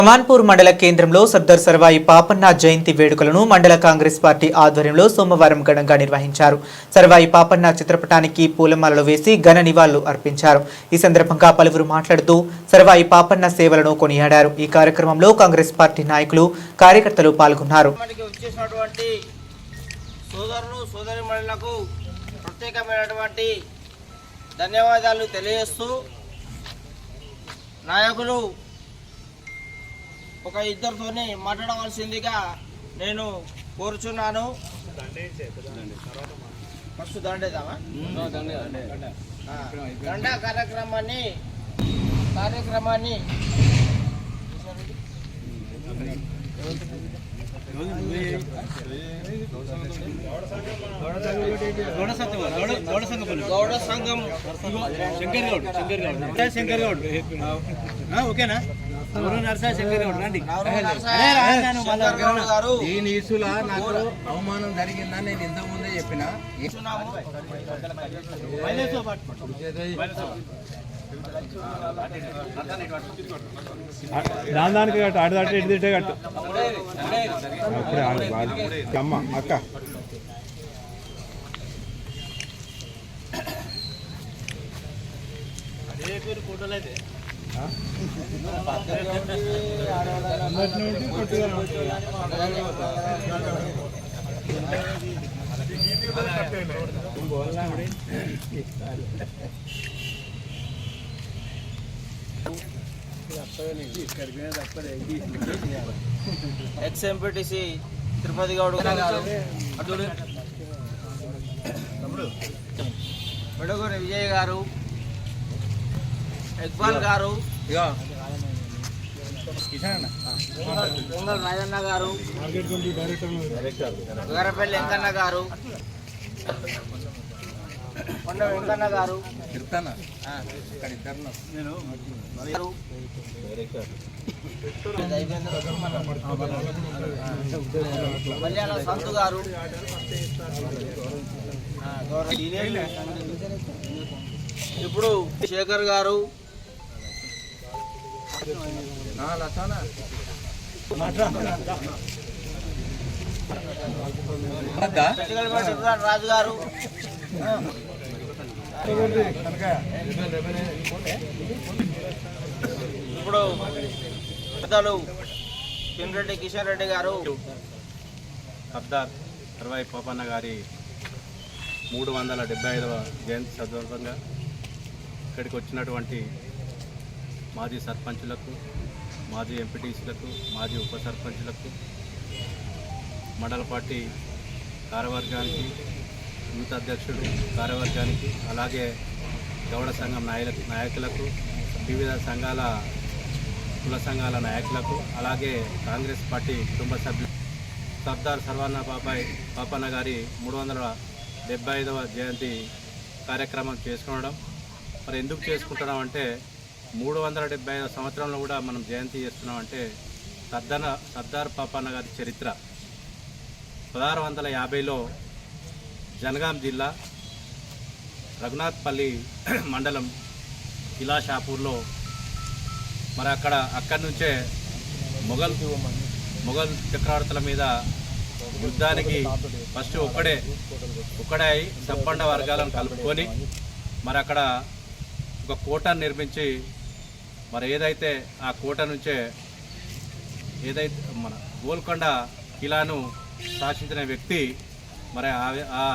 కమాన్పూర్ మండల కేంద్రంలో సర్దార్ సర్వాయి పాపన్న జయంతి వేడుకలను మండల కాంగ్రెస్ పార్టీ ఆధ్వర్యంలో సోమవారం ఘనంగా నిర్వహించారు. సర్వాయి పాపన్న చిత్రపటానికి పూలమాలలు వేసి ఘన నివాళులు అర్పించారు. ఈ సందర్భంగా పలువురు మాట్లాడుతూ సర్వాయి పాపన్న సేవలను కొనియాడారు. ఈ కార్యక్రమంలో కాంగ్రెస్ పార్టీ నాయకులు, కార్యకర్తలు పాల్గొన్నారు. ధన్యవాదాలు తెలియజేస్తూ నాయకులు ఒక ఇద్దరితోనే మాట్లాడవలసిందిగా నేను కోరుచున్నాను. ఫస్ట్ దండేదామా దండ కార్యక్రమాన్ని గౌడ సంఘం శంకర్ గౌడ్ ఓకేనా? దీని ఇసులా నాకు అవమానం జరిగిందని నేను ఇంతకు ముందే చెప్పిన. దానికి కట్టు ఆడ దాటి ఇటు తిట్టే కట్టు అమ్మ అక్క ఫోటోలు అయితే ఎక్స్-ఎంపీటీసీ తిరుపతి గౌడ్ మెడగూరి విజయ్ గారు, ఇక్బాల్ గారు, పొంగల్ రాజన్న గారు, గారపల్లి వెంకన్న గారు, కొండ వెంకన్న గారు, మల్యాల సంతు గారు, ఇప్పుడు శేఖర్ గారు, రాజు గారు, ఇప్పుడు పెద్దలు కింరెడ్డి కిషన్ రెడ్డి గారు. సర్దార్ సర్వాయి పాపన్న గారి 375వ జయంతి సందర్భంగా ఇక్కడికి వచ్చినటువంటి మాజీ సర్పంచులకు, మాజీ ఎంపీటీసీలకు, మాజీ ఉప సర్పంచులకు, మండల పార్టీ కార్యవర్గానికి, యూత్ అధ్యక్షుడు కార్యవర్గానికి, అలాగే గౌడ సంఘం నాయకులకు, వివిధ సంఘాల కుల సంఘాల నాయకులకు, అలాగే కాంగ్రెస్ పార్టీ కుటుంబ సభ్యులు సర్దార్ సర్వాన్న పాపన్న గారి 375వ జయంతి కార్యక్రమం చేసుకోవడం. మరి ఎందుకు చేసుకుంటున్నాం అంటే 375 సంవత్సరంలో కూడా మనం జయంతి చేస్తున్నామంటే సర్దార్ పాపన్న గారి చరిత్ర 1650లో జనగాం జిల్లా రఘునాథ్పల్లి మండలం కిలాషాపూర్లో మరి అక్కడి నుంచే మొఘల్ చక్రవర్తుల మీద యుద్ధానికి ఫస్ట్ ఒక్కడే అయి సంపన్న వర్గాలను కలుపుకొని మరి అక్కడ ఒక కోటను నిర్మించి మరి ఏదైతే ఆ కోట నుంచే ఏదైతే మన గోల్కొండ కిలాను శాసించిన వ్యక్తి, మరి ఆ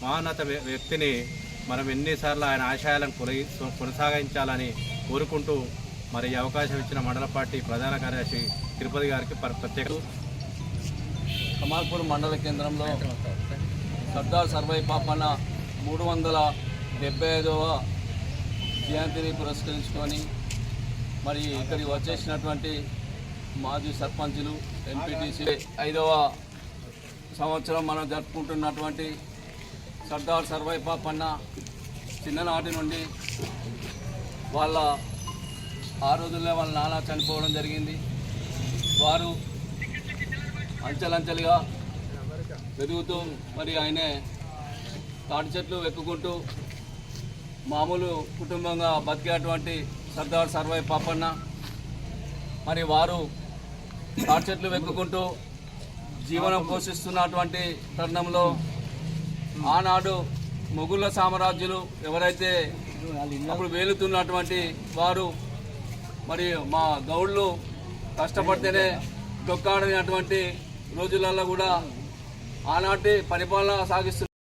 మహోన్నత వ్యక్తిని మనం ఎన్నిసార్లు ఆయన ఆశయాలను కొనసాగించాలని కోరుకుంటూ మరి ఈ అవకాశం ఇచ్చిన మండల పార్టీ ప్రధాన కార్యదర్శి తిరుపతి గారికి ప్రత్యేక. కమాల్పూర్ మండల కేంద్రంలో సర్దార్ సర్వాయి పాపన్న 375వ జయంతిని పురస్కరించుకొని మరి ఇక్కడికి వచ్చేసినటువంటి మాజీ సర్పంచులు, ఎంపీటీసీ 5వ సంవత్సరం మనం జరుపుకుంటున్నటువంటి సర్దార్ సర్వాయి పాపన్న చిన్ననాటి నుండి ఆ రోజుల్లో వాళ్ళ నాన్న చనిపోవడం జరిగింది. వారు అంచెలంచెలుగా పెరుగుతూ మరి ఆయనే తాటి చెట్లు ఎక్కుకుంటూ మామూలు కుటుంబంగా బతికేటువంటి సర్దార్ సర్వాయి పాపన్న మరి వారు తాటి చెట్లు వెక్కుకుంటూ జీవనం పోషిస్తున్నటువంటి తరుణంలో ఆనాడు మొగుళ్ళ సామ్రాజ్యులు ఎవరైతే అప్పుడు వేలుతున్నటువంటి వారు మరి మా గౌడ్లు కష్టపడితేనే డొక్కాడనటువంటి రోజులలో కూడా ఆనాటి పరిపాలన సాగిస్తున్నారు.